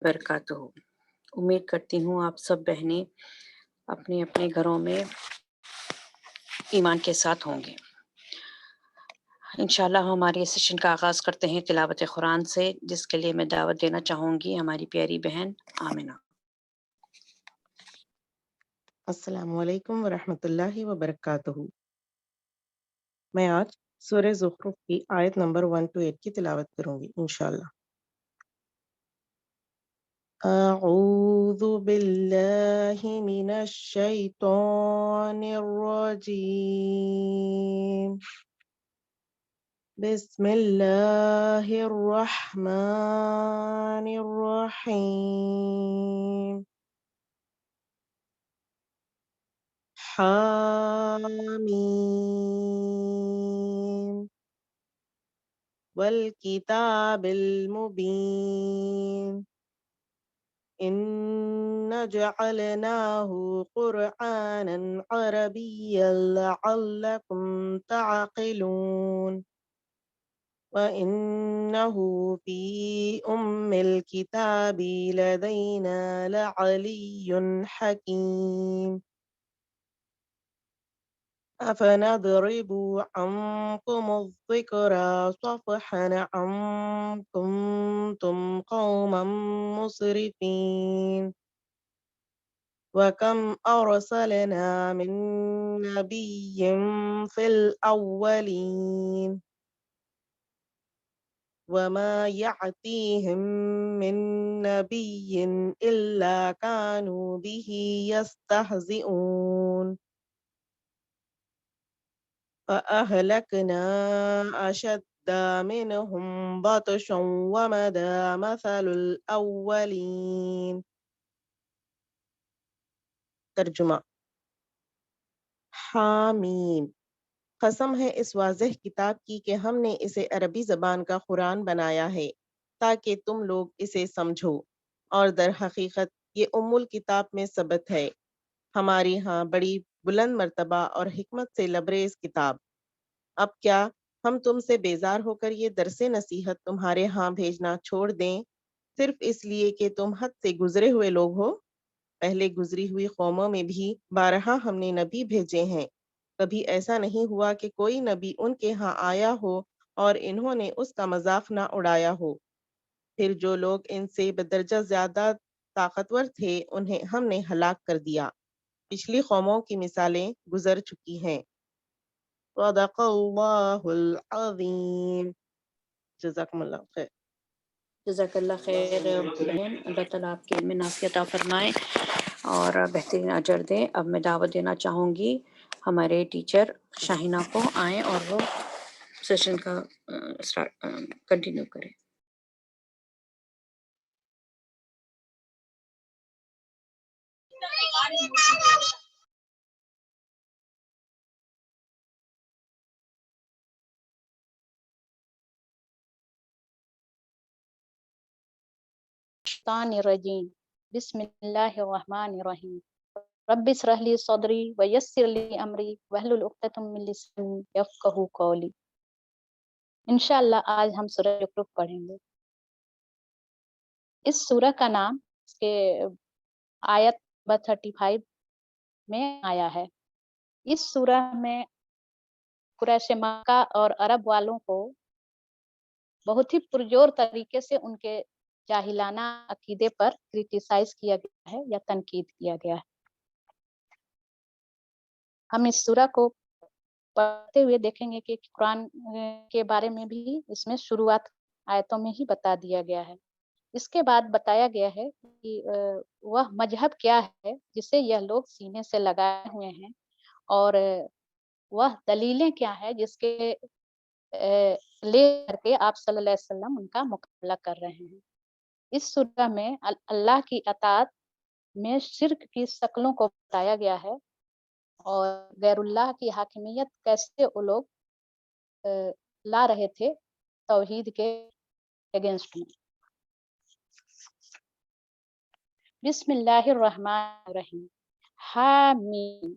वबरकातुहू। उम्मीद करती हूँ आप सब बहनें अपने अपने घरों में ईमान के साथ होंगे। इंशाअल्लाह हमारे सेशन का आगाज़ करते हैं तिलावत कुरान से, जिसके लिए मैं दावत देना चाहूँगी हमारी प्यारी बहन आमिना। अस्सलामु अलैकुम वरहमतुल्लाहि वबरकातुहू। मैं आज सूरह ज़ुखरुफ की आयत नंबर 1 to 8 की तिलावत करूंगी इंशाअल्लाह। अऊज़ु बिल्लाहि मिनश शैतानिर रजीम। बिस्मिल्लाहिर रहमानिर रहीम। हामीम वल किताबिल मुबीन। इन्ना जअलनाहु क़ुरआनन अरबिय्यन लअल्लकुम तअक़िलून। व इन्नहु फ़ी उम्मिल किताबि लदैना लअलिय्युन हकीम। अफनदरिबु अन्कुमुज़्ज़िक्रा सफ़हन अन कुन्तुम क़ौमन मुस्रिफ़ीन। वकम अरसलना मिन नबिय्यिन फ़िल अव्वलीन। वमा यअतीहिम मिन नबिय्यिन इल्ला कानू बिही यस्तहज़िऊन। فأهلكنا أشد منهم بطشا ومدى مثل الأولين। तर्जुमा। हामीम। कसम है इस वाज़ेह किताब की कि हमने इसे अरबी ज़बान का कुरान बनाया है ताकि तुम लोग इसे समझो, और दर हकीकत ये उम्मुल किताब में सबत है, हमारी यहाँ बड़ी बुलंद मर्तबा और हिकमत से लबरेज किताब। अब क्या हम तुमसे बेजार होकर ये दरसे नसीहत तुम्हारे यहाँ भेजना छोड़ दें, सिर्फ इसलिए कि तुम हद से गुजरे हुए लोग हो? पहले गुजरी हुई कौमों में भी बारहा हमने नबी भेजे हैं। कभी ऐसा नहीं हुआ कि कोई नबी उनके यहाँ आया हो और इन्होंने उसका मजाक ना उड़ाया हो। फिर जो लोग इनसे बदरजा ज्यादा ताकतवर थे उन्हें हमने हलाक कर दिया। पिछली कौमों की मिसालें गुजर चुकी हैं। सदक़ल्लाहुल अज़ीम। जज़ाकुमुल्लाह खैर। जज़ाकल्लाह खैर बहन, अल्लाह ताला आपके इल्म में नाफ़ियत अता फ़रमाए और बेहतरीन अजर दे। अब मैं दावत देना चाहूँगी हमारे टीचर शाहिना को, आएँ और वो सेशन का कंटिन्यू करें। शैतानिर्रजीम। बिस्मिल्लाहिर्रहमानिर्रहीम। रब्बि इश्रह ली सदरी व यस्सिर ली अमरी वहलुल उक़दतम मिन लिसानी यफ़क़हू क़ौली। इंशाअल्लाह आज हम सूरह ज़ुखरुफ पढ़ेंगे। इस सूरह का नाम इसके आयत नंबर 35 में आया है। इस सूरह में कुरैश मक्का और अरब वालों को बहुत ही पुरजोर तरीके से उनके जाहिलाना अकीदे पर क्रिटिसाइज किया गया है या तनकीद किया गया है। हम इस सूरह को पढ़ते हुए देखेंगे कि कुरान के बारे में भी इसमें शुरुआत आयतों में ही बता दिया गया है। इसके बाद बताया गया है कि वह मजहब क्या है जिसे यह लोग सीने से लगाए हुए हैं, और वह दलीलें क्या है जिसके ले करके आप सल्लल्लाहु अलैहि वसल्लम उनका मुकाबला कर रहे हैं। इस सूरह में अल्लाह की अताअत में शिर्क की शक्लों को बताया गया है और गैरुल्लाह की हाकिमियत कैसे वो लोग ला रहे थे तौहीद के अगेंस्ट में। बिस्मिल्लाहिर्रहमानिर्रहीम। हामीम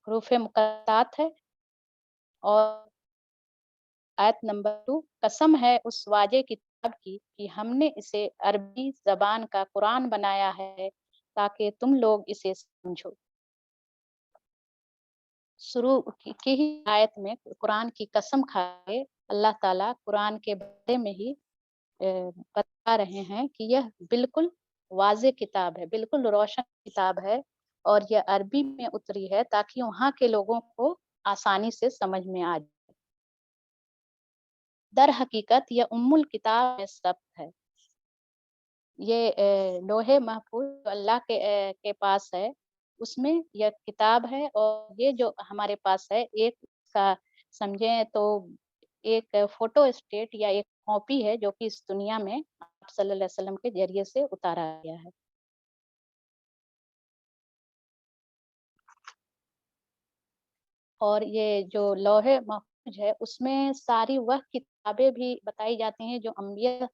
हरूफ मुक़त्तात है। और आयत नंबर 2, कसम है उस वाजे की کتاب کی کہ ہم نے اسے عربی زبان کا قرآن بنایا ہے تاکہ تم لوگ اسے سمجھو۔ شروع کی ہی آیت میں قرآن کی قسم کھائے اللہ تعالیٰ قرآن کے بارے میں ہی بتا رہے ہیں کہ یہ بالکل واضح کتاب ہے، بالکل روشن کتاب ہے، اور یہ عربی میں اتری ہے تاکہ وہاں کے لوگوں کو آسانی سے سمجھ میں آ جائے۔ در حقیقت یہ ام الکتاب میں ثبت ہے، یہ لوح محفوظ جو اللہ کے پاس ہے اس میں یہ کتاب ہے، اور یہ جو ہمارے پاس ہے ایک کا سمجھیں تو ایک فوٹو اسٹیٹ یا ایک کاپی ہے جو کہ اس دنیا میں آپ صلی اللہ علیہ وسلم کے ذریعے سے اتارا گیا ہے۔ اور یہ جو لوح محفوظ ہے اس میں ساری وہ کتابیں بھی بتائی جاتی ہیں جو انبیاء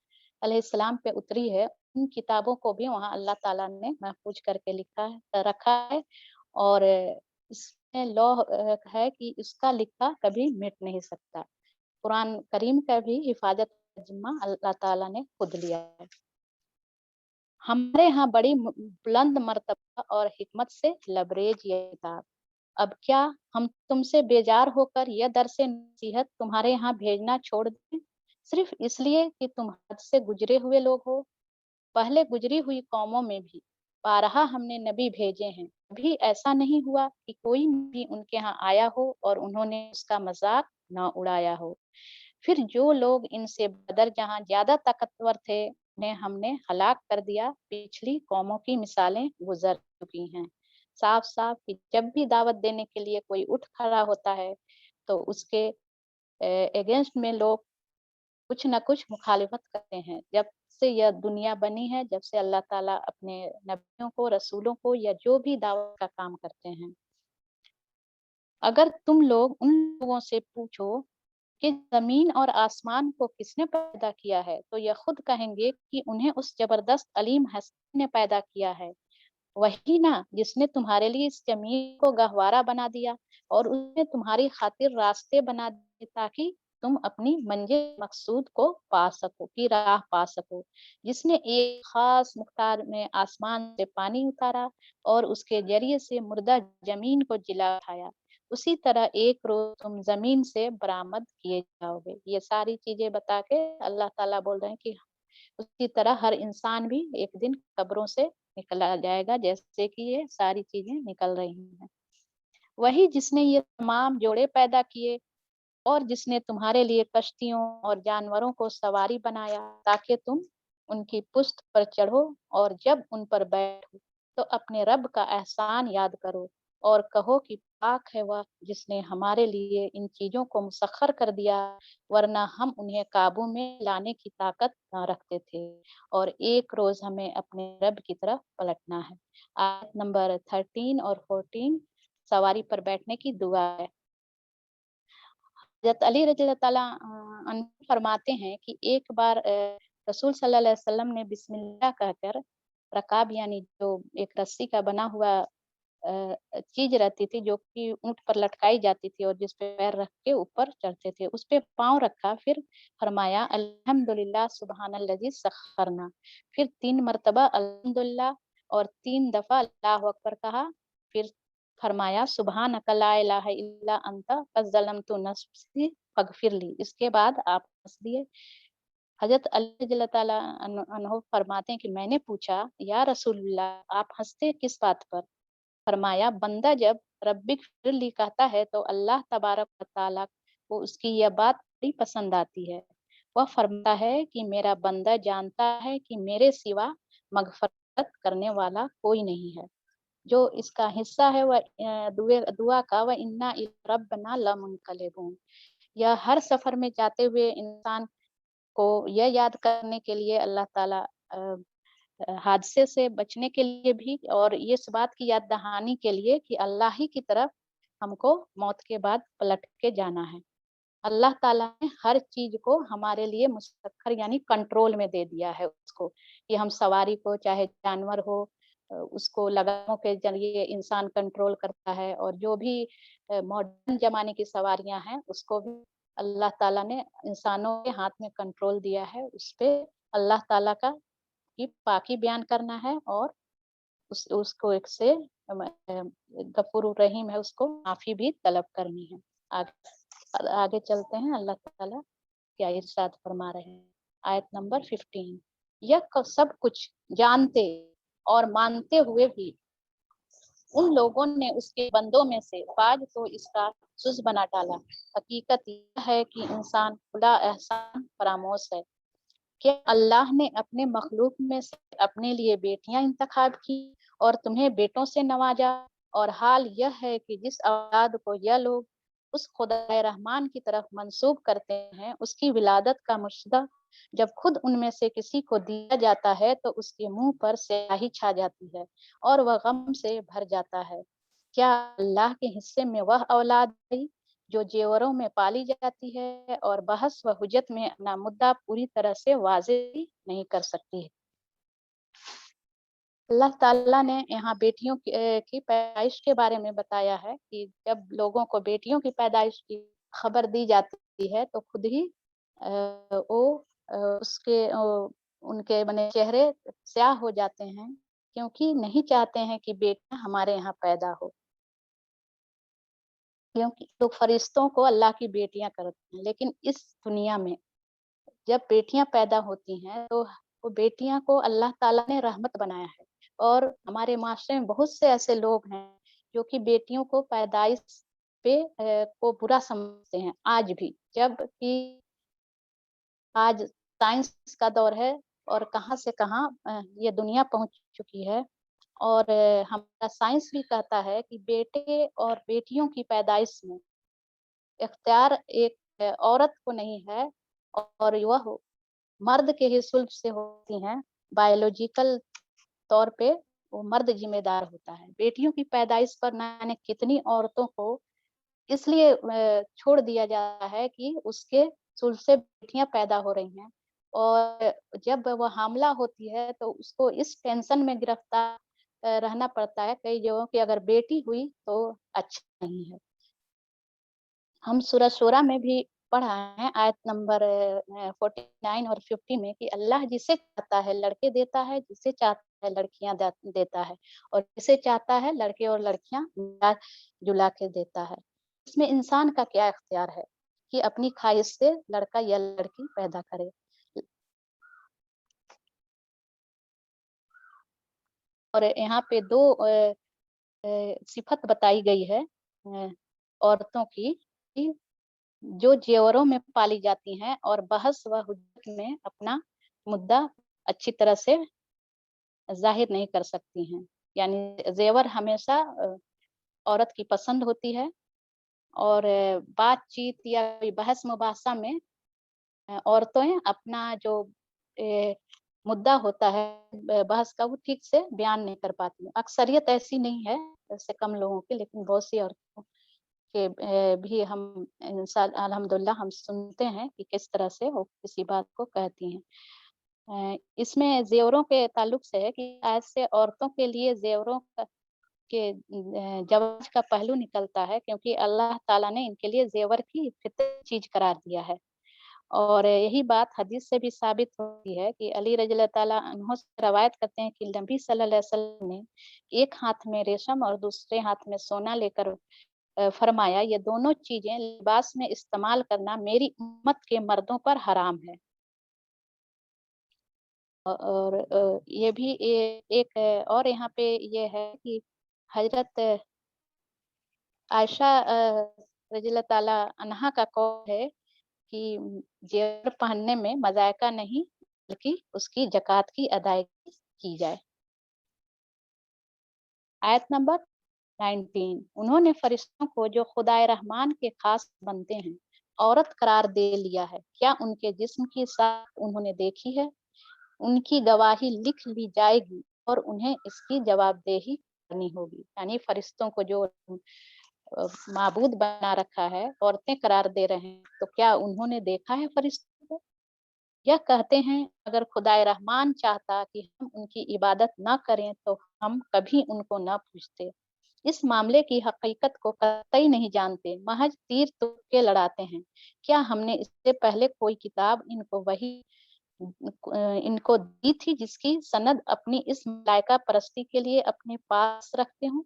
علیہ السلام پہ اتری ہے، ان کتابوں کو بھی وہاں اللہ تعالیٰ نے محفوظ کر کے رکھا ہے، اور اس میں لوح ہے کہ اس کا لکھا کبھی مٹ نہیں سکتا۔ قرآن کریم کا بھی حفاظت کا ذمہ اللہ تعالیٰ نے خود لیا ہے۔ ہمارے ہاں بڑی بلند مرتبہ اور حکمت سے لبریز یہ کتاب، اب کیا ہم تم سے بیزار ہو کر یہ درس نصیحت تمہارے یہاں بھیجنا چھوڑ دیں، صرف اس لیے کہ تم حد سے گزرے ہوئے لوگ ہو؟ پہلے گزری ہوئی قوموں میں بھی بارہا ہم نے نبی بھیجے ہیں، ابھی ایسا نہیں ہوا کہ کوئی بھی ان کے ہاں آیا ہو اور انہوں نے اس کا مذاق نہ اڑایا ہو۔ پھر جو لوگ ان سے بدر جہاں زیادہ طاقتور تھے انہیں ہم نے ہلاک کر دیا، پچھلی قوموں کی مثالیں گزر چکی ہیں۔ صاف صاف کہ جب بھی دعوت دینے کے لیے کوئی اٹھ کھڑا ہوتا ہے تو اس کے اگینسٹ میں لوگ کچھ نہ کچھ مخالفت کرتے ہیں۔ جب سے یہ دنیا بنی ہے، جب سے اللہ تعالیٰ اپنے نبیوں کو، رسولوں کو، یا جو بھی دعوت کا کام کرتے ہیں، اگر تم لوگ ان لوگوں سے پوچھو کہ زمین اور آسمان کو کس نے پیدا کیا ہے تو یہ خود کہیں گے کہ انہیں اس زبردست علیم ہستی نے پیدا کیا ہے، وہی نا جس نے تمہارے لیے اس زمین کو گہوارہ بنا دیا اور اس نے تمہاری خاطر راستے بنا دیے تاکہ تم اپنی منزل مقصود کو پا سکو، کی راہ پا سکو، جس نے ایک خاص مقدار میں آسمان سے پانی اتارا اور اس کے ذریعے سے مردہ زمین کو جلا اٹھایا، اسی طرح ایک روز تم زمین سے برآمد کیے جاؤ گے۔ یہ ساری چیزیں بتا کے اللہ تعالیٰ بول رہے ہیں کہ اسی طرح ہر انسان بھی ایک دن قبروں سے نکلا جائے گا جیسے کہ یہ ساری چیزیں نکل رہی ہیں۔ وہی جس نے یہ تمام جوڑے پیدا کیے اور جس نے تمہارے لیے کشتیوں اور جانوروں کو سواری بنایا تاکہ تم ان کی پشت پر چڑھو اور جب ان پر بیٹھو تو اپنے رب کا احسان یاد کرو اور کہو کہ پاک ہے وہ جس نے ہمارے لیے ان چیزوں کو مسخر کر دیا، ورنہ ہم انہیں قابو میں لانے کی طاقت نہ رکھتے تھے، اور ایک روز ہمیں اپنے رب کی طرف پلٹنا ہے۔ آیت نمبر 13 اور 14 سواری پر بیٹھنے کی دعا ہے۔ حضرت علی رضی اللہ تعالیٰ عنہ فرماتے ہیں کہ ایک بار رسول صلی اللہ علیہ وسلم نے بسم اللہ کہہ کر رکاب یعنی جو ایک رسی کا بنا ہوا چیز رہتی تھی جو کہ اونٹ پر لٹکائی جاتی تھی اور جس پہ پیر رکھ کے اوپر چڑھتے تھے، اس پہ پاؤں رکھا، پھر فرمایا الحمدللہ سبحان الذی سخرنا، پھر 3 مرتبہ الحمدللہ اور 3 دفعہ اللہ اکبر کہا، پھر فرمایا سبحانک لا الہ الا انت ظلمت نفسی فاغفر لی، اس کے بعد آپ ہنس دیے۔ حضرت علی رضی اللہ تعالیٰ عنہ فرماتے ہیں کہ میں نے پوچھا یا رسول اللہ آپ ہنستے کس بات پر؟ فرمایا بندہ جب ربک فر لی کہتا ہے تو اللہ تبارک و تعالیٰ کو اس کی یہ بات بڑی پسند آتی ہے، وہ فرماتا ہے کہ میرا بندہ جانتا ہے کہ میرے سوا مغفرت کرنے والا کوئی نہیں ہے۔ جو اس کا حصہ ہے وہ دعا کا وَإِنَّا إِلَىٰ رَبِّنَا لَمُنقَلِبُونَ، یا ہر سفر میں جاتے ہوئے انسان کو یہ یاد کرنے کے لیے اللہ تعالیٰ حادثے سے بچنے کے لیے بھی اور اس بات کی یاد دہانی کے لیے کہ اللہ ہی کی طرف ہم کو موت کے بعد پلٹ کے جانا ہے۔ اللہ تعالیٰ نے ہر چیز کو ہمارے لیے مسخر یعنی کنٹرول میں دے دیا ہے اس کو، کہ ہم سواری کو چاہے جانور ہو اس کو لگاموں کے ذریعے انسان کنٹرول کرتا ہے، اور جو بھی ماڈرن زمانے کی سواریاں ہیں اس کو بھی अल्लाह ताला ने इंसानों के हाथ में कंट्रोल दिया है, उस पे अल्लाह ताला की पाकी बयान करना है और उसको एक से गफूर रहीम है, उसको माफी भी तलब करनी है। आगे चलते हैं, अल्लाह ताला क्या इरशाद फरमा रहे हैं। आयत नंबर 15, यह सब कुछ जानते और मानते हुए भी उन लोगों ने उसके बंदों में से बाज तो इसका जुज बना डाला। हकीकत यह है कि इंसान खुदा एहसान फरामोश है। क्या अल्लाह ने अपने मखलूक में से अपने लिए बेटियां इंतखाब की और तुम्हें बेटों से नवाजा? और हाल यह है कि जिस औलाद को यह लोग उस खुदा रहमान की तरफ मंसूब करते हैं, उसकी विलादत का मुशदा जब खुद उनमें से किसी को दिया जाता है तो उसके मुंह पर स्याही छा जाती है और वह गम से भर जाता है। क्या अल्लाह के हिस्से में वह औलाद आई जो जेवरों में पाली जाती है और बहस व हुज्जत में अपना मुद्दा पूरी तरह से वाज़ेह नहीं कर सकती है। अल्लाह ताला ने यहाँ बेटियों की पैदाइश के बारे में बताया है कि जब लोगों को बेटियों की पैदाइश की खबर दी जाती है तो खुद ही वो उनके बने चेहरे स्याह हो जाते हैं, क्योंकि नहीं चाहते हैं कि बेटा हमारे यहाँ पैदा हो, क्योंकि तो फरिश्तों को अल्लाह की बेटियां करते हैं। लेकिन इस दुनिया में जब बेटियां पैदा होती हैं तो वो बेटियां को अल्लाह ताला ने रहमत बनाया है। और हमारे माशरे में बहुत से ऐसे लोग हैं जो कि बेटियों को पैदाइश पे को बुरा समझते हैं आज भी, जबकि आज साइंस का दौर है और कहाँ से कहाँ ये दुनिया पहुंच चुकी है। और हमारा साइंस भी कहता है कि बेटे और बेटियों की पैदाइश में इख्तियार एक औरत को नहीं है और वह मर्द के ही सुल्ब से होती हैं। बायोलॉजिकल तौर पे वो मर्द जिम्मेदार होता है। बेटियों की पैदाइश पर न जाने कितनी औरतों को इसलिए छोड़ दिया जाता है कि उसके सुल्ब से बेटियां पैदा हो रही हैं, और जब वह हामला होती है तो उसको इस टेंशन में गिरफ्तार रहना पड़ता है कई जगहों की अगर बेटी हुई तो अच्छा नहीं है। हम सूरह शूरा में भी पढ़ा है आयत नंबर 49 और 50 में कि अल्लाह जिसे चाहता है लड़के देता है, जिसे चाहता है लड़कियां देता है, और जिसे चाहता है लड़के और लड़कियां मिला जुला के देता है। इसमें इंसान का क्या इख्तियार है कि अपनी ख्वाहिश से लड़का या लड़की पैदा करे। और यहाँ पे दो सिफत बताई गई है औरतों की कि जो जेवरों में पाली जाती हैं और बहस व हुज्जत में अपना मुद्दा अच्छी तरह से जाहिर नहीं कर सकती हैं। यानी जेवर हमेशा औरत की पसंद होती है, और बातचीत या बहस मुबासा में औरतें अपना जो मुद्दा होता है बहस का वो ठीक से बयान नहीं कर पाती। अक्सरियत ऐसी नहीं है, जैसे कम लोगों की, लेकिन बहुत सी औरतों के भी हम अल्हम्दुलिल्लाह हम सुनते हैं कि किस तरह से वो किसी बात को कहती हैं। इसमें जेवरों के ताल्लुक से है कि ऐसे औरतों के लिए जेवरों के जवाज का पहलू निकलता है, क्योंकि अल्लाह ताला ने इनके लिए जेवर की फितरी चीज करार दिया है। और यही बात हदीस से भी साबित होती है कि अली रज़ियल्लाहु ताला अन्हु से रवायत करते हैं कि नबी सल्लल्लाहु अलैहि वसल्लम ने एक हाथ में रेशम और दूसरे हाथ में सोना लेकर फरमाया, ये दोनों चीजें लिबास में इस्तेमाल करना मेरी उम्मत के मर्दों पर हराम है। और ये भी एक और यहाँ पे ये है कि हजरत आयशा रज़ियल्लाहु ताला अन्हा का कौल है कि जेवर पहनने में मज़ायका नहीं, बल्कि उसकी ज़कात की अदायगी की जाए। आयत नंबर 19, उन्होंने फरिश्तों को जो खुदाए रहमान के खास बनते हैं औरत करार दे लिया है। क्या उनके जिस्म की साख उन्होंने देखी है? उनकी गवाही लिख ली जाएगी और उन्हें इसकी जवाबदेही करनी होगी। यानी फरिश्तों को जो माबूद बना रखा है, औरतें करार दे रहे हैं, तो क्या उन्होंने देखा है फरिश्तों को? यह कहते हैं अगर खुदाए रहमान चाहता कि हम उनकी इबादत न करें तो हम कभी उनको न पूछते। इस मामले की हकीकत को कतई नहीं जानते, महज तीर तुक्के लड़ाते हैं। क्या हमने इससे पहले कोई किताब इनको दी थी जिसकी सनद अपनी इस मलाइका परस्ती के लिए अपने पास रखते हों?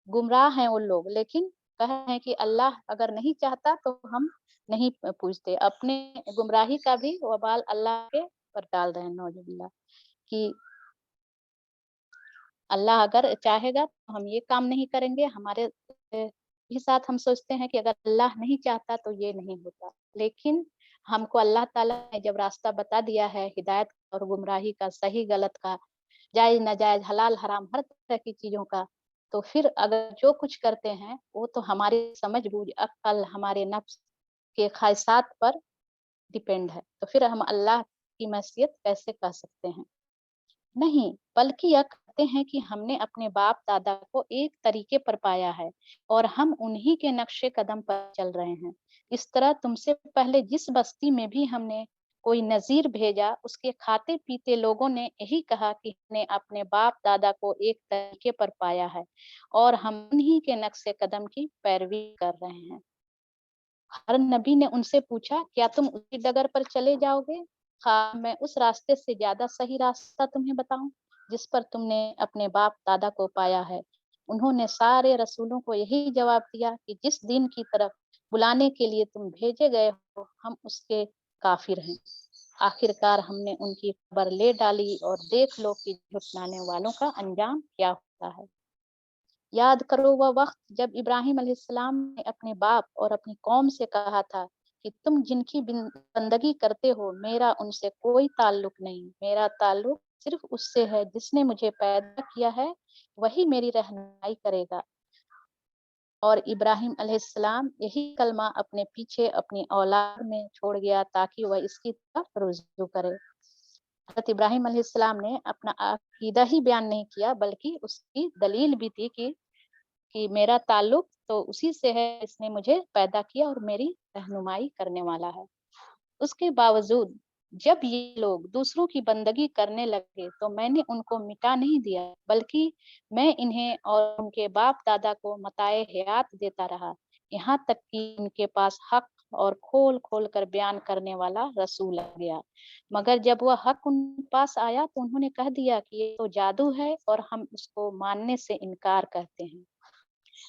गुमराह हैं वो लोग, लेकिन कह रहे हैं कि अल्लाह अगर नहीं चाहता तो हम नहीं पूछते। अपने गुमराही का भी वबाल अल्लाह के पर डाल रहे हैं, नौजुबिल्लाह, कि अल्लाह अगर चाहेगा तो हम ये काम नहीं करेंगे। हमारे भी साथ हम सोचते हैं कि अगर अल्लाह नहीं चाहता तो ये नहीं होता। लेकिन हमको अल्लाह ताला ने जब रास्ता बता दिया है हिदायत और गुमराही का, सही गलत का, जायज़ नाजायज़, हलाल हराम हर तरह की चीज़ों का, तो फिर अगर जो कुछ करते हैं वो तो हमारी समझ-बूझ, अक्ल, हमारे नफ्स के ख्वाहिशात पर डिपेंड है। तो फिर हम अल्लाह की मैसियत कैसे कह सकते हैं? नहीं, बल्कि यह कहते हैं कि हमने अपने बाप-दादा को एक तरीके पर पाया है और हम उन्हीं के नक्शे कदम पर चल रहे हैं। इस तरह तुमसे पहले जिस बस्ती में भी हमने कोई नज़ीर भेजा, उसके खाते-पीते लोगों ने यही कहा कि हमने अपने बाप-दादा को एक तरीके पर पाया है और हम उन्हीं के नक्शे कदम की पैरवी कर रहे हैं। हर नबी ने उनसे पूछा, क्या तुम उसी डगर पर चले जाओगे? हाँ, मैं उस रास्ते से ज़्यादा सही रास्ता तुम्हें बताऊँ, जिस पर तुमने अपने बाप-दादा को पाया है। उन्होंने सारे रसूलों को यही जवाब दिया कि जिस दीन की तरफ बुलाने के लिए तुम भेजे गए हो, हम उसके काफ़िर हैं। आखिरकार हमने उनकी खबर ले डाली और देख लो कि झुठलाने वालों का अंजाम क्या होता है। याद करो वह वक़्त जब इब्राहीम अलैहिस्सलाम ने अपने बाप और अपनी कौम से कहा था कि तुम जिनकी बंदगी करते हो, मेरा उनसे कोई ताल्लुक नहीं। मेरा ताल्लुक सिर्फ़ उससे है जिसने मुझे पैदा किया है, वही मेरी रहनुमाई करेगा। और इब्राहीम अलैहिस्सलाम यही कलमा अपने पीछे अपनी औलाद में छोड़ गया ताकि वह इसकी तरफ रुजू करे। हज़रत इब्राहीम अलैहिस्सलाम ने अपना अक़ीदा ही बयान नहीं किया, बल्कि उसकी दलील भी थी कि मेरा ताल्लुक तो उसी से है जिसने मुझे पैदा किया और मेरी रहनुमाई करने वाला है। उसके बावजूद जब ये लोग दूसरों की बंदगी करने लगे तो मैंने उनको मिटा नहीं दिया, बल्कि मैं इन्हें और उनके बाप दादा को मताए हयात देता रहा, यहाँ तक कि उनके पास हक और खोल खोल कर बयान करने वाला रसूल आ गया। मगर जब वह हक उनके पास आया तो उन्होंने कह दिया कि ये तो जादू है और हम उसको मानने से इनकार करते हैं।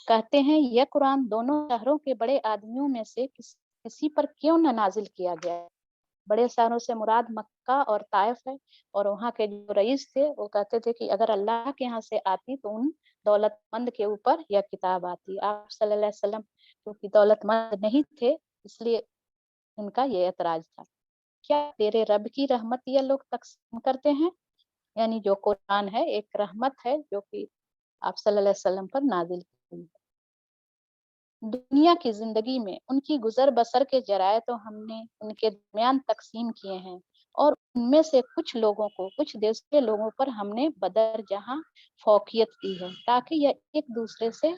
कहते हैं यह कुरान दोनों शहरों के बड़े आदमियों में से किसी पर क्यों न नाजिल किया गया है। बड़े शहरों से मुराद मक्का और ताइफ है, और वहाँ के जो रईस थे वो कहते थे कि अगर अल्लाह के यहाँ से आती तो उन दौलतमंद के ऊपर यह किताब आती। आप सल्लल्लाहु अलैहि वसल्लम क्योंकि दौलतमंद नहीं थे, इसलिए उनका ये ऐतराज था। क्या तेरे रब की रहमत ये लोग तकसीम करते हैं? यानी जो कुरान है एक रहमत है जो कि आप सल्लल्लाहु अलैहि वसल्लम पर नाजिल की हुई है। दुनिया की जिंदगी में उनकी गुजर बसर के जराए तो हमने उनके दरमियान तकसीम किए हैं, और उनमें से कुछ लोगों को कुछ देश के लोगों पर हमने बदर जहां फौकियत दी है ताकि यह एक दूसरे से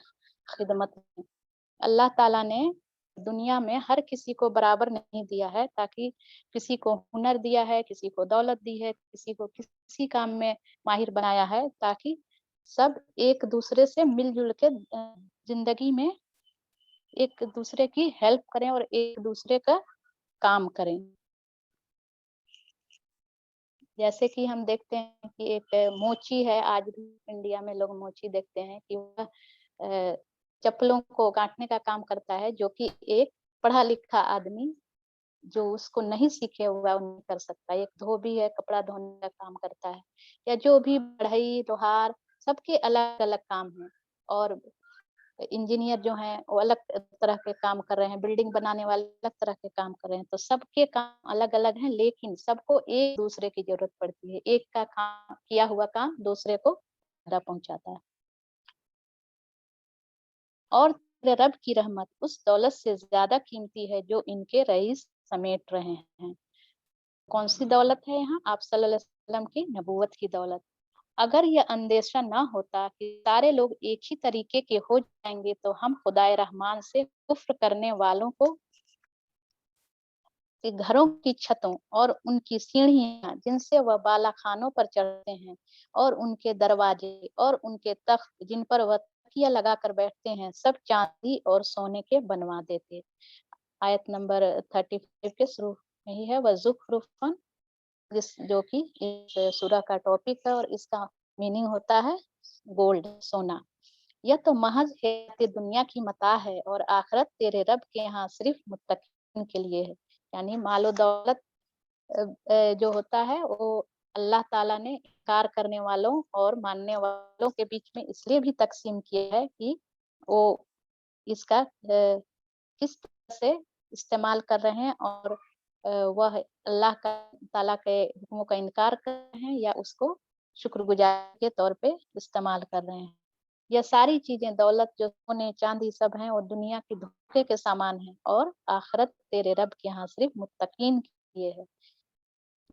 खिदमत करें। अल्लाह ताला ने दुनिया में हर किसी को बराबर नहीं दिया है, ताकि किसी को हुनर दिया है, किसी को दौलत दी है, किसी को किसी काम में माहिर बनाया है, ताकि सब एक दूसरे से मिलजुल के जिंदगी में एक दूसरे की हेल्प करें और एक दूसरे का काम करें। जैसे कि हम देखते हैं कि एक मोची है, आज भी इंडिया में लोग मोची देखते हैं कि वह चप्पलों को गांठने का काम करता है, जो कि एक पढ़ा लिखा आदमी जो उसको नहीं सीखे हुआ वो नहीं कर सकता। एक धोबी है, कपड़ा धोने का काम करता है, या जो भी बढ़ई लोहार, सबके अलग अलग काम है। और इंजीनियर जो हैं वो अलग तरह के काम कर रहे हैं, बिल्डिंग बनाने वाले अलग तरह के काम कर रहे हैं, तो सबके काम अलग अलग हैं, लेकिन सबको एक दूसरे की जरूरत पड़ती है। एक का काम किया हुआ काम दूसरे को फायदा पहुंचाता है। और तेरे रब की रहमत उस दौलत से ज्यादा कीमती है जो इनके रईस समेट रहे हैं। कौन सी दौलत है यहाँ? आप सल्लल्लाहु अलैहि वसल्लम की नबूवत की दौलत। अगर यह अंदेशा ना होता कि सारे लोग एक ही तरीके के हो जाएंगे तो हम खुदाए रहमान से कुफ्र करने वालों को कि घरों की छतों और उनकी सीढ़ियां जिनसे वह बालाखानों पर चढ़ते हैं, और उनके दरवाजे और उनके तख्त जिन पर वह तकिया लगाकर बैठते हैं, सब चांदी और सोने के बनवा देते। आयत नंबर 35 के शुरू में ही है, वह ज़ुख़रुफ़न, जो कि इस सूरा का टॉपिक है, और इसका मीनिंग होता है गोल्ड, सोना। यह तो महज हयात दुनिया की मता है, और आखिरत तेरे रब के यहाँ सिर्फ मुत्तकीन के लिए है। यानी मालो दौलत जो होता है वो अल्लाह ताला ने इनकार करने वालों और मानने वालों के बीच में इसलिए भी तकसीम किया है कि वो इसका किस तरह से इस्तेमाल कर रहे हैं, और वह अल्लाह का ताला के हुक्मों का इनकार कर रहे हैं या उसको शुक्रगुजार के तौर पे इस्तेमाल कर रहे हैं। यह सारी चीजें, दौलत, जो सोने चांदी सब हैं, वो दुनिया की धोखे के सामान है, और आखिरत तेरे रब के यहाँ सिर्फ मुत्तकीन के लिए है।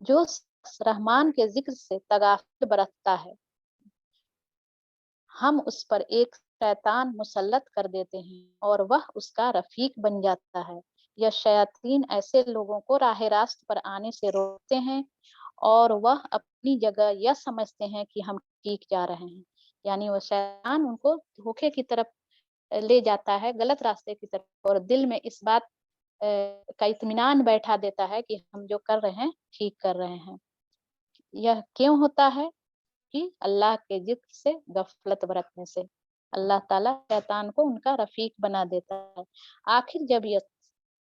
जो शख्स रहमान के जिक्र से तगाफुल बरतता है, हम उस पर एक शैतान मुसल्लत कर देते हैं, और वह उसका रफीक बन जाता है। यह शयातीन ऐसे लोगों को राह रास्त पर आने से रोकते हैं, और वह अपनी जगह यह समझते हैं कि हम ठीक जा रहे हैं। यानी वह शैतान उनको धोखे की तरफ ले जाता है, गलत रास्ते की तरफ, और दिल में इस बात का इत्मीनान बैठा देता है कि हम जो कर रहे हैं ठीक कर रहे हैं। यह क्यों होता है? कि अल्लाह के जिक्र से गफलत बरतने से अल्लाह ताला शैतान को उनका रफीक बना देता है। आखिर जब यह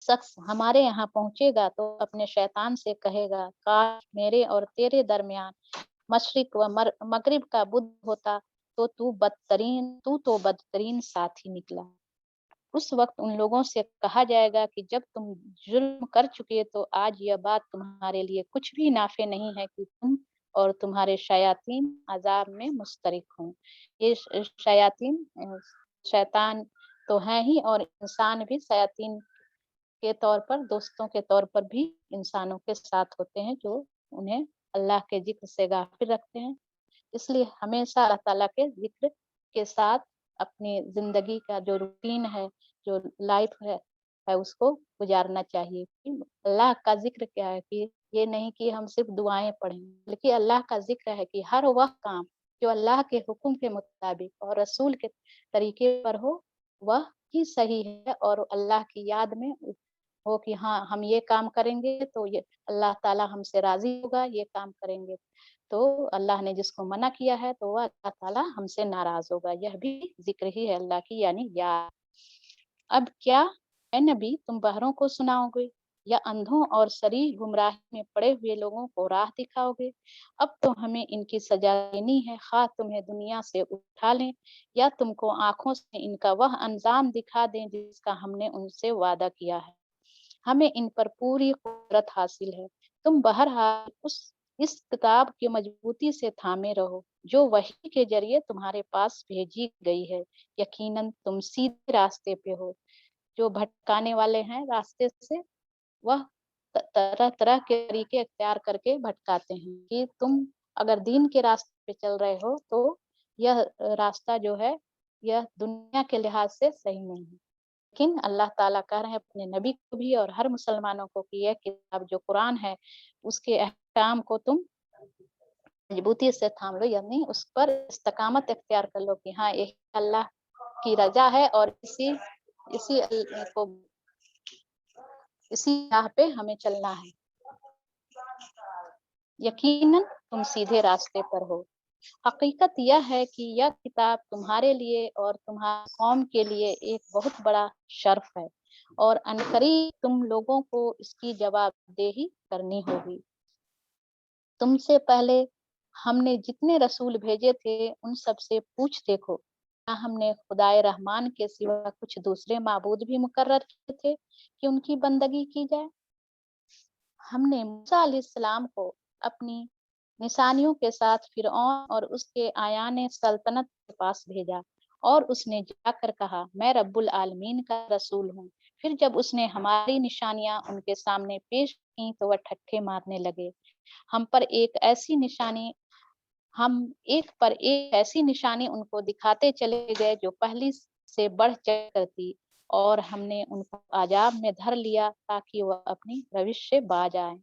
शख्स हमारे यहाँ पहुंचेगा तो अपने शैतान से कहेगा, काश मेरे और तेरे दरमियान मशरिक व मगरिब का बुद्ध होता, तो तू तो बदतरीन साथी निकला। उस वक्त उन लोगों से कहा जाएगा कि जब तुम जुल्म कर चुके, तो आज यह बात तुम्हारे लिए कुछ भी नाफे नहीं है कि तुम और तुम्हारे शयातीन अजाब में मुश्तरिक हों। ये शयातीन शैतान तो हैं ही, और इंसान भी शयातीन के तौर पर, दोस्तों के तौर पर भी इंसानों के साथ होते हैं, जो उन्हें अल्लाह के जिक्र से गाफिल रखते हैं। इसलिए हमेशा अल्लाह ताला के जिक्र के साथ अपनी जिंदगी का जो रूटीन है, जो लाइफ है उसको गुजारना चाहिए। कि अल्लाह का जिक्र क्या है, कि ये नहीं कि हम सिर्फ दुआएं पढ़ें, बल्कि अल्लाह का जिक्र है कि हर वह काम जो अल्लाह के हुक्म के मुताबिक और रसूल के तरीके पर हो, वह ही सही है, और अल्लाह की याद में हो कि हाँ, हम ये काम करेंगे तो ये अल्लाह ताला हमसे राजी होगा, ये काम करेंगे तो अल्लाह ने जिसको मना किया है तो वह अल्लाह ताला हमसे नाराज होगा। यह भी जिक्र ही है अल्लाह की, यानी याद। अब क्या है नबी, तुम बहरों को सुनाओगे या अंधों और सरी गुमराही में पड़े हुए लोगों को राह दिखाओगे? अब तो हमें इनकी सजा देनी है, खा तुम्हें दुनिया से उठा लें या तुमको आंखों से इनका वह अंजाम दिखा दें जिसका हमने उनसे वादा किया है। हमें इन पर पूरी कुदरत हासिल है। तुम बहरहाल इस किताब की मजबूती से थामे रहो जो वही के जरिए तुम्हारे पास भेजी गई है। यकीनन तुम सीधे रास्ते पे हो। जो भटकाने वाले हैं रास्ते से, वह तरह तरह के तरीके अख्तियार करके भटकाते हैं कि तुम अगर दीन के रास्ते पे चल रहे हो तो यह रास्ता जो है, यह दुनिया के लिहाज से सही नहीं है। लेकिन अल्लाह ताला कह रहे हैं अपने नबी को भी और हर मुसलमानों को कि यह किताब जो कुरान है, उसके अहकाम को तुम मजबूती से थाम लो, यानी उस पर इस्तकामत इख्तियार कर लो कि हाँ, यही अल्लाह की रजा है, और इसी को इसी राह पे हमें चलना है। यकीनन तुम सीधे रास्ते पर हो। हकीकत यह है कि यह किताब तुम्हारे लिए और तुम्हारी कौम के लिए एक बहुत बड़ा शर्फ है, और अनकरीब तुम लोगों को इसकी जवाबदेही करनी होगी। तुमसे पहले हमने जितने रसूल भेजे थे उन सब से पूछ देखो, क्या हमने खुदाए रहमान के सिवा कुछ दूसरे माबूद भी मुकर्रर किए थे कि उनकी बंदगी की जाए? हमने मूसा अलैहिस्सलाम को अपनी निशानियों के साथ फिरऔन और उसके आयान सल्तनत के पास भेजा, और उसने जाकर कहा, मैं रब्बुल आलमीन का रसूल हूँ। फिर जब उसने हमारी निशानियां उनके सामने पेश की तो वह ठट्ठे मारने लगे। हम पर एक ऐसी निशानी हम एक पर एक ऐसी निशानी उनको दिखाते चले गए जो पहली से बढ़ चढ़ कर थी। اور ہم نے ان کو عذاب میں دھر لیا تاکہ وہ اپنی روش سے باز آئیں۔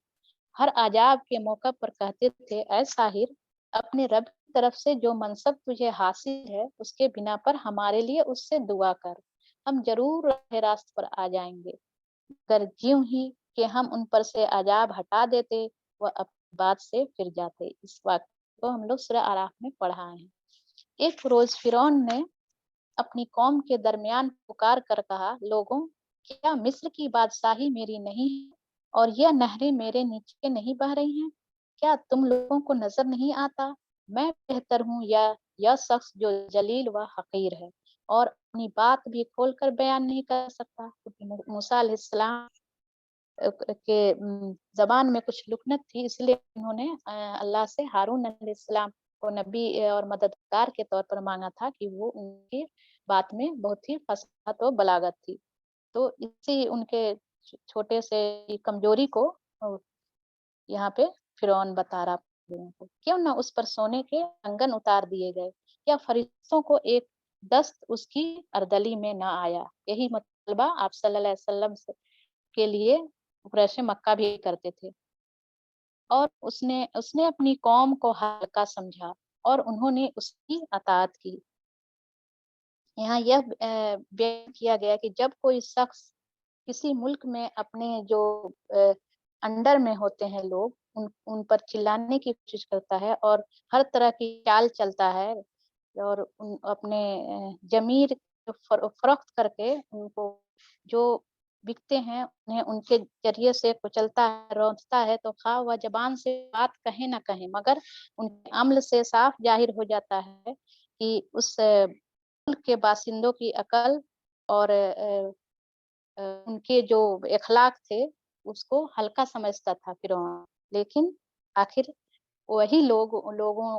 ہر عذاب کے موقع پر کہتے تھے اے ساحر، اپنے رب کی طرف سے جو منصب تجھے حاصل ہے اس کے بنا پر ہمارے لیے اس سے دعا کر، ہم ضرور راہ راست پر آ جائیں گے۔ اگر جیوں ہی کہ ہم ان پر سے عذاب ہٹا دیتے وہ اپنی بات سے پھر جاتے۔ اس واقعے کو ہم لوگ سورہ اعراف میں پڑھا ہے۔ ایک روز فرعون نے اپنی قوم کے درمیان پکار کر کہا، لوگوں، کیا مصر کی بادشاہی میری نہیں ہے اور یہ نہریں میرے نیچے نہیں بہہ رہی ہیں؟ کیا تم لوگوں کو نظر نہیں آتا میں بہتر ہوں یا یہ شخص جو جلیل و حقیر ہے اور اپنی بات بھی کھول کر بیان نہیں کر سکتا؟ موسیٰ علیہ السلام کے زبان میں کچھ لکنت تھی، اس لیے انہوں نے اللہ سے ہارون علیہ السلام کو نبی اور مددگار کے طور پر مانگا تھا کہ وہ ان کی بات میں بہت ہی فصاحت و بلاغت تھی۔ تو اسی ان کے چھوٹے سے کمزوری کو یہاں پہ فرعون بتا رہا کو، کیوں نہ اس پر سونے کے کنگن اتار دیے گئے یا فرشتوں کو ایک دست اس کی اردلی میں نہ آیا۔ یہی مطلبہ آپ صلی اللہ علیہ وسلم کے لیے قریش مکہ بھی کرتے تھے، اور اس نے اپنی قوم کو ہلکا سمجھا اور انہوں نے اس کی اطاعت کی۔ یہاں یہ بیان کیا گیا کہ جب کوئی شخص کسی ملک میں اپنے جو انڈر میں ہوتے ہیں لوگ ان پر چلانے کی کوشش کرتا ہے اور ہر طرح کی چال چلتا ہے اور اپنے ضمیر فروخت کر کے ان کو جو بکتے ہیں انہیں ان کے ذریعے سے کچلتا ہے، روندتا ہے، تو خواہ وہ زبان سے بات کہیں نہ کہیں مگر ان کے عمل سے صاف ظاہر ہو جاتا ہے کہ اس ملک کے باشندوں کی عقل اور ان کے جو اخلاق تھے اس کو ہلکا سمجھتا تھا فرعون۔ لیکن آخر وہی لوگوں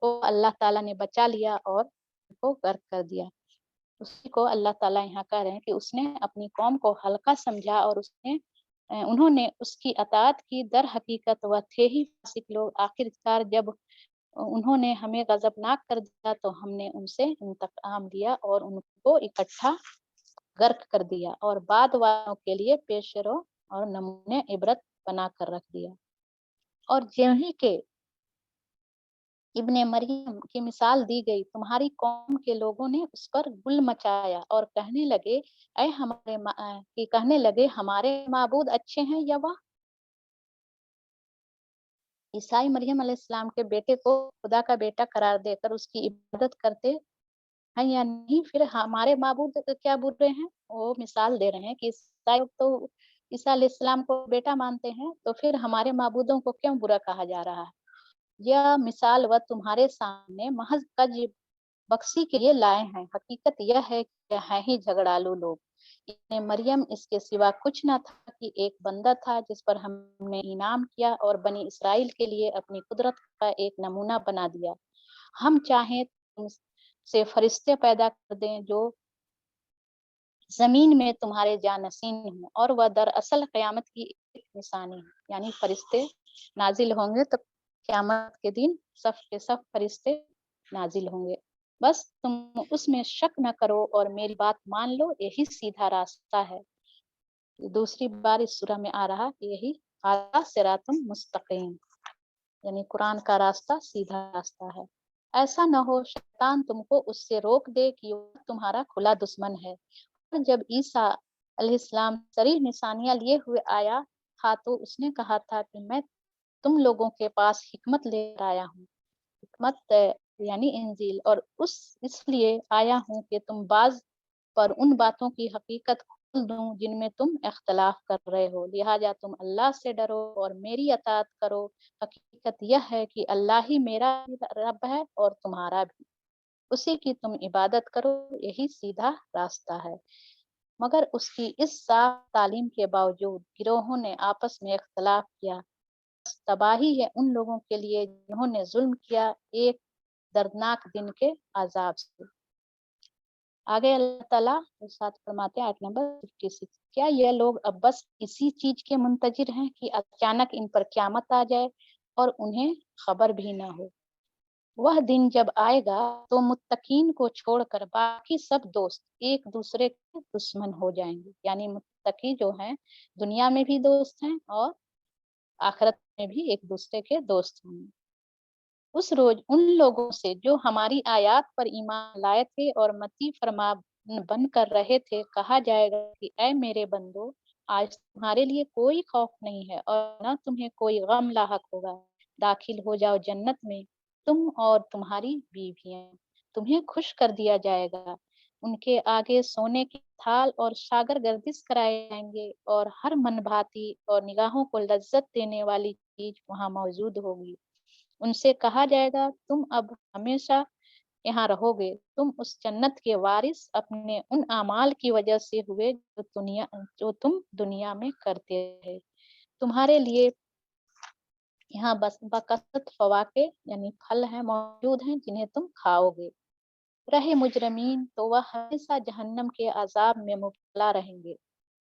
کو اللہ تعالیٰ نے بچا لیا اور ان کو غرق کر دیا۔ اسی کو اللہ تعالیٰ یہاں کہہ رہے ہیں کہ اس نے اپنی قوم کو ہلکا سمجھا اور انہوں نے اس کی اطاعت کی۔ در حقیقت وہ تھے ہی فاسق لوگ۔ آخرکار جب انہوں نے ہمیں غضبناک کر دیا تو ہم نے ان سے انتقام لیا اور ان کو اکٹھا غرق کر دیا اور بعد والوں کے لیے پیش رو اور نمونے عبرت بنا کر رکھ دیا۔ اور جو ہی کہ ابن مریم کی مثال دی گئی، تمہاری قوم کے لوگوں نے اس پر گل مچایا اور کہنے لگے ہمارے معبود اچھے ہیں یا وہ عیسائی مریم علیہ السلام کے بیٹے کو خدا کا بیٹا قرار دے کر اس کی عبادت کرتے ہیں یا نہیں، پھر ہمارے معبود کیا برے ہیں؟ وہ مثال دے رہے ہیں کہ عیسائی تو عیسیٰ علیہ السلام کو بیٹا مانتے ہیں، تو پھر ہمارے معبودوں کو کیوں برا کہا جا رہا ہے؟ یہ مثال وہ تمہارے سامنے محض کج بخشی کے لیے لائے ہیں، حقیقت یہ ہے کہ ہیں ہی جھگڑالو لوگ۔ ابن مریم اس کے سوا کچھ نہ تھا کہ ایک بندہ تھا جس پر ہم نے انعام کیا اور بنی اسرائیل کے لیے اپنی قدرت کا ایک نمونہ بنا دیا۔ ہم چاہیں تم سے فرشتے پیدا کر دیں جو زمین میں تمہارے جانشین ہوں، اور وہ دراصل قیامت کی ایک نشانی ہے، یعنی فرشتے نازل ہوں گے تو قیامت کے دن صف کے صف فرشتے نازل ہوں گے۔ بس تم اس میں شک نہ کرو اور میری بات مان لو، یہی سیدھا راستہ ہے۔ دوسری بار اس سورہ میں آ رہا کہ یہی ھذا صراط مستقیم، یعنی قرآن کا راستہ سیدھا راستہ ہے۔ ایسا نہ ہو شیطان تم کو اس سے روک دے کہ وہ تمہارا کھلا دشمن ہے۔ اور جب عیسیٰ علیہ السلام صریح نشانیاں لیے ہوئے آیا تھا تو اس نے کہا تھا کہ میں تم لوگوں کے پاس حکمت لے کر آیا ہوں، حکمت یعنی انجیل، اور اس لیے آیا ہوں کہ تم بعض پر ان باتوں کی حقیقت کھول دوں جن میں تم اختلاف کر رہے ہو، لہٰذا تم اللہ سے ڈرو اور میری اطاعت کرو۔ حقیقت یہ ہے کہ اللہ ہی میرا رب ہے اور تمہارا بھی، اسی کی تم عبادت کرو، یہی سیدھا راستہ ہے۔ مگر اس کی اس صاف تعلیم کے باوجود گروہوں نے آپس میں اختلاف کیا۔ تباہی ہے ان لوگوں کے لیے جنہوں نے ظلم کیا ایک دردناک دن کے عذاب سے۔ آگے اللہ تعالیٰ ارشاد فرماتے ہیں آیت نمبر 56، کیا یہ لوگ اب بس اسی چیز کے منتظر ہیں کہ اچانک ان پر قیامت آ جائے اور انہیں خبر بھی نہ ہو؟ वह दिन जब आएगा तो मुत्तकीन को छोड़कर बाकी सब दोस्त एक दूसरे के दुश्मन हो जाएंगे। यानी मुत्तकी जो हैं दुनिया में भी दोस्त हैं और आखिरत में भी एक दूसरे के दोस्त होंगे। उस रोज उन लोगों से जो हमारी आयत पर ईमान लाए थे और मती फरमा बन कर रहे थे कहा जाएगा कि ऐ मेरे बंदो, आज तुम्हारे लिए कोई खौफ नहीं है और न तुम्हें कोई गम लाहक होगा। दाखिल हो जाओ जन्नत में, तुम और तुम्हारी बीवियां। तुम्हें खुश कर दिया जाएगा। उनके आगे सोने की थाल और सागर गर्दिश कराए जाएंगे और हर मन भाती और निगाहों को लज्जत देने वाली चीज वहां मौजूद होगी। उनसे कहा जाएगा तुम अब हमेशा यहाँ रहोगे। तुम उस जन्नत के वारिस अपने उन अमाल की वजह से हुए जो तुम दुनिया में करते रहे। तुम्हारे लिए यहाँ बस बकसत फवाके यानी फल हैं मौजूद हैं जिन्हें तुम खाओगे। रहे मुजरमीन तो वह हमेशा जहन्नम के अजाब में मुब्तला रहेंगे।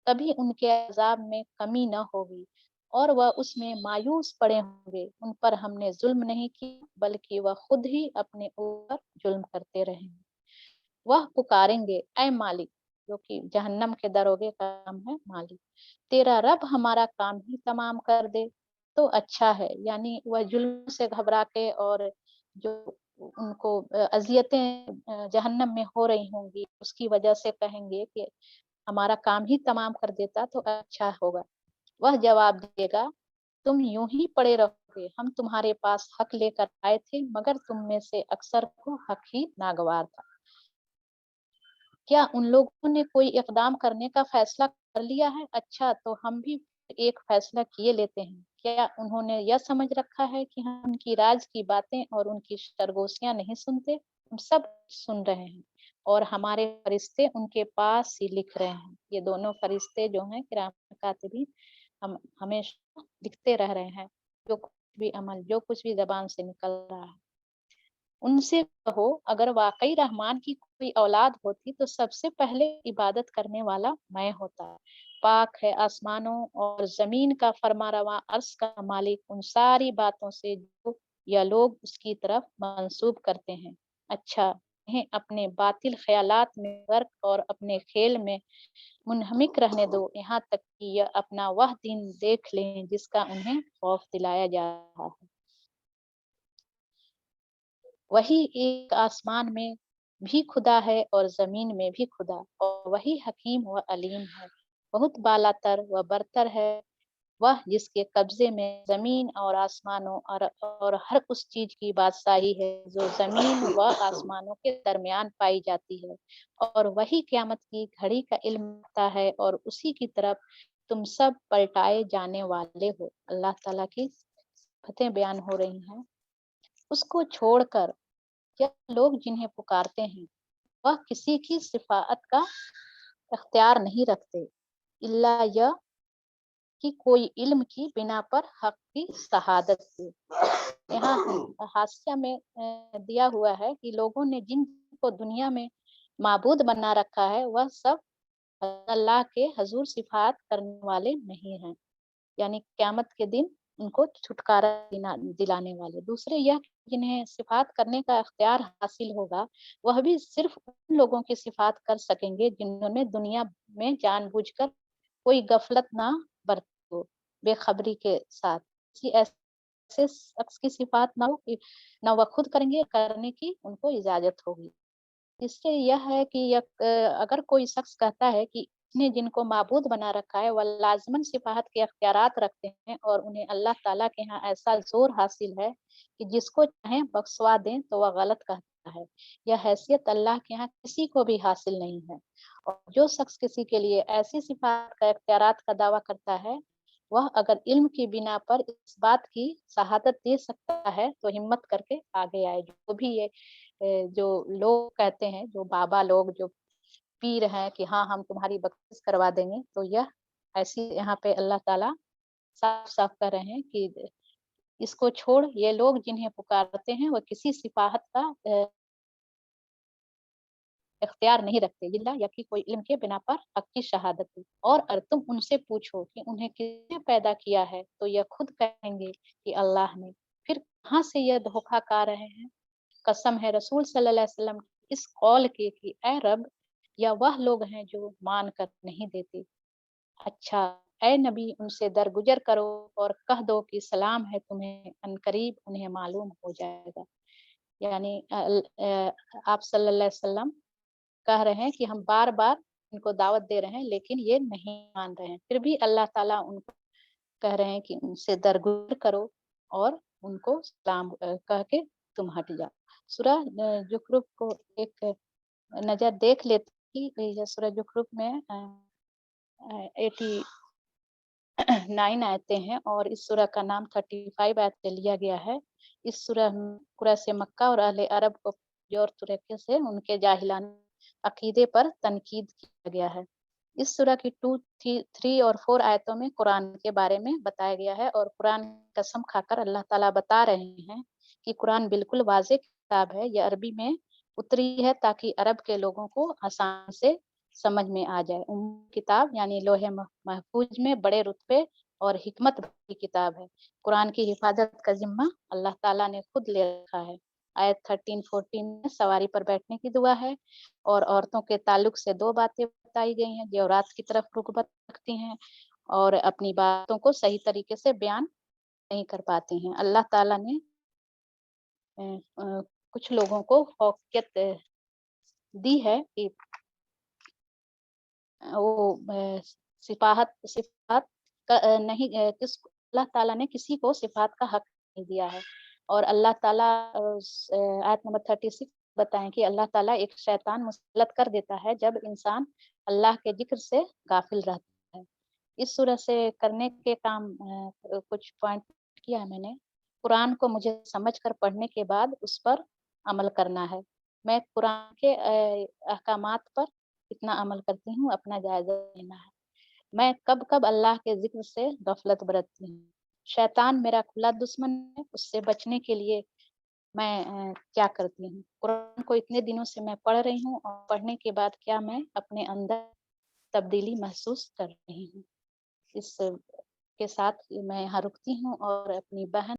कभी उनके अजाब में कमी न होगी और वह उसमें मायूस पड़े होंगे। उन पर हमने जुल्म नहीं किया बल्कि वह खुद ही अपने ऊपर जुल्म करते रहेंगे। वह पुकारेंगे ऐ मालिक, जो कि जहन्नम के दरोगे का नाम है मालिक, तेरा रब हमारा काम ही तमाम कर दे तो अच्छा है। यानी वह जुल्म से घबरा के और जो उनको अजियतें जहन्नम में हो रही होंगी उसकी वजह से कहेंगे कि हमारा काम ही तमाम कर देता तो अच्छा होगा। वह जवाब देगा तुम यूं ही पड़े रहोगे। हम तुम्हारे पास हक लेकर आए थे मगर तुम में से अक्सर को हक ही नागवार था। क्या उन लोगों ने कोई इकदाम करने का फैसला कर लिया है? अच्छा तो हम भी एक फैसला किए लेते हैं। क्या उन्होंने यह समझ रखा है कि हम उनकी राज की बातें और उनकी सरगोशियां नहीं सुनते? हम सब सुन रहे हैं और हमारे फरिश्ते उनके पास ही लिख रहे हैं। ये दोनों फरिश्ते जो हैं किराम कातिबीन हम हमेशा लिखते रह रहे हैं जो कुछ भी अमल जो कुछ भी जबान से निकल रहा है। उनसे कहो अगर वाकई रहमान की कोई औलाद होती तो सबसे पहले इबादत करने वाला मैं होता। पाक है आसमानों और जमीन का फरमारवा अर्श का मालिक उन सारी बातों से जो यह लोग उसकी तरफ मंसूब करते हैं। अच्छा इन्हें अपने बातिल ख्यालात में गर्क और अपने खेल में मुनहमिक रहने दो यहाँ तक कि यह अपना वह दिन देख लें जिसका उन्हें खौफ दिलाया जा रहा है। वही एक आसमान में भी खुदा है और जमीन में भी खुदा और वही हकीम व अलीम है। बहुत बालातर व बरतर है वह जिसके कब्जे में जमीन और आसमानों और हर उस चीज की बादशाही है जो जमीन व आसमानों के दरमियान पाई जाती है। और वही क़यामत की घड़ी का इल्म रखता है और उसी की तरफ तुम सब पलटाए जाने वाले हो। अल्लाह ताला की सिफतें बयान हो रही हैं। उसको छोड़कर यह लोग जिन्हें पुकारते हैं वह किसी की सिफात का इख्तियार नहीं रखते इल्ला यह कि कोई इल्म की बिना पर हक की शहादत दे। यहाँ हाशिया में दिया हुआ है कि लोगों ने जिन को दुनिया में माबूद बना रखा है वह सब अल्लाह के हजूर सिफात करने वाले नहीं हैं। यानी क़यामत के दिन उनको छुटकारा दिलाने वाले। दूसरे यह जिन्हें सिफात करने का इख्तियार हासिल होगा वह भी सिर्फ उन लोगों की सिफात कर सकेंगे जिन्होंने दुनिया में जानबूझकर कोई गफलत ना बरती हो बेखबरी के साथ। किसी ऐसे शख्स की सिफात ना हो कि ना वह खुद करेंगे करने की उनको इजाजत होगी। इससे यह है कि अगर कोई शख्स कहता है कि ने जिनको माबूद बना रखा है वह लाजमन सिफाहत के अख्तियारात रखते हैं और उन्हें अल्लाह ताला के यहाँ ऐसा जोर हासिल है कि जिसको चाहे बख्शवा दें तो वह गलत कहता है। यह हैसियत अल्लाह के यहाँ किसी को भी हासिल नहीं है। और जो शख्स किसी के लिए ऐसी सिफात का अख्तियारात का दावा करता है वह अगर इल्म की बिना पर इस बात की शहादत दे सकता है तो हिम्मत करके आगे आए। जो भी ये जो लोग कहते हैं जो बाबा लोग जो पीर हैं कि हाँ हम तुम्हारी बख्शिश करवा देंगे तो यह ऐसी यहाँ पे अल्लाह ताला साफ साफ कर रहे हैं कि इसको छोड़ ये लोग जिन्हें पुकारते हैं वह किसी सिफाहत का इख्तियार नहीं रखते इल्ला या कि कोई इल्म के बिना पर हक की शहादत दे। और अगर तुम उनसे पूछो कि उन्हें किसने पैदा किया है तो यह खुद कहेंगे कि अल्लाह ने। फिर कहाँ से यह धोखा खा रहे हैं। कसम है रसूल सल्लल्लाहु अलैहि वसल्लम की इस कौल की कि ऐ रब, या वह लोग हैं जो मान कर नहीं देते। अच्छा, ऐ नबी उनसे दरगुजर करो और कह दो कि सलाम है तुम्हें, अनकरीब उन्हें मालूम हो जाएगा। यानी आप सल्लल्लाहु अलैहि वसल्लम कह रहे हैं कि हम बार-बार इनको दावत दे रहे हैं, लेकिन ये नहीं मान रहे हैं। फिर भी अल्लाह ताला उनको कह रहे हैं कि उनसे दरगुजर करो और उनको सलाम कह के तुम हट जाओ। सूरह ज़ुखरुफ को एक नज़र देख लेते हैं कि ये सूरह ज़ुखरुफ में 89 आयतें हैं और इस सूरह का नाम 35 आयत से लिया गया है। इस सूरह में कुरैश मक्का और अहले अरब को जोर तरीके से उनके जाहिलाना अकीदे पर तनकीद किया गया है। इस सूरह की 2, 3 और 4 आयतों में कुरान के बारे में बताया गया है और कुरान की कसम खाकर अल्लाह ताला बता रहे हैं कि कुरान बिल्कुल वाज़ेह किताब है। यह अरबी में उतरी है ताकि अरब के लोगों को आसान से समझ में आ जाए। किताब यानी लोहे महफूज में बड़े रुतबे और हिकमत भरी किताब है। कुरान की हिफाजत का जिम्मा अल्लाह ताला ने खुद ले रखा है। आयत 13-14 में सवारी पर बैठने की दुआ है और औरतों के ताल्लुक से 2 बातें बताई गई हैं जो रात की तरफ रुग़बत रखती हैं और अपनी बातों को सही तरीके से बयान नहीं कर पाती हैं। अल्लाह ताला ने कुछ लोगों को फ़ौक़ियत दी है कि वो सिफ़ात का अल्लाह ताला ने किसी को सिफ़ात का हक़ नहीं दिया है और अल्लाह ताला आयत नंबर 36 बताएँ कि अल्लाह ताला एक शैतान मुसल्लत कर देता है जब इंसान अल्लाह के ज़िक्र से गाफ़िल रहता है। इस सूरह से करने के काम कुछ पॉइंट किया है मैंने। कुरान को मुझे समझकर पढ़ने के बाद उस पर अमल करना है। मैं कुरान के अहकामात पर कितना अमल करती हूँ, अपना जायज़ा लेना है। मैं कब-कब अल्लाह के ज़िक्र से गफ़लत बरतती हूँ। शैतान मेरा खुला दुश्मन है, उससे बचने के लिए मैं क्या करती हूँ? कुरान को इतने दिनों से मैं पढ़ रही हूँ और पढ़ने के बाद क्या मैं अपने अंदर तब्दीली महसूस कर रही हूँ। इस के साथ मैं यहाँ रुकती हूँ और अपनी बहन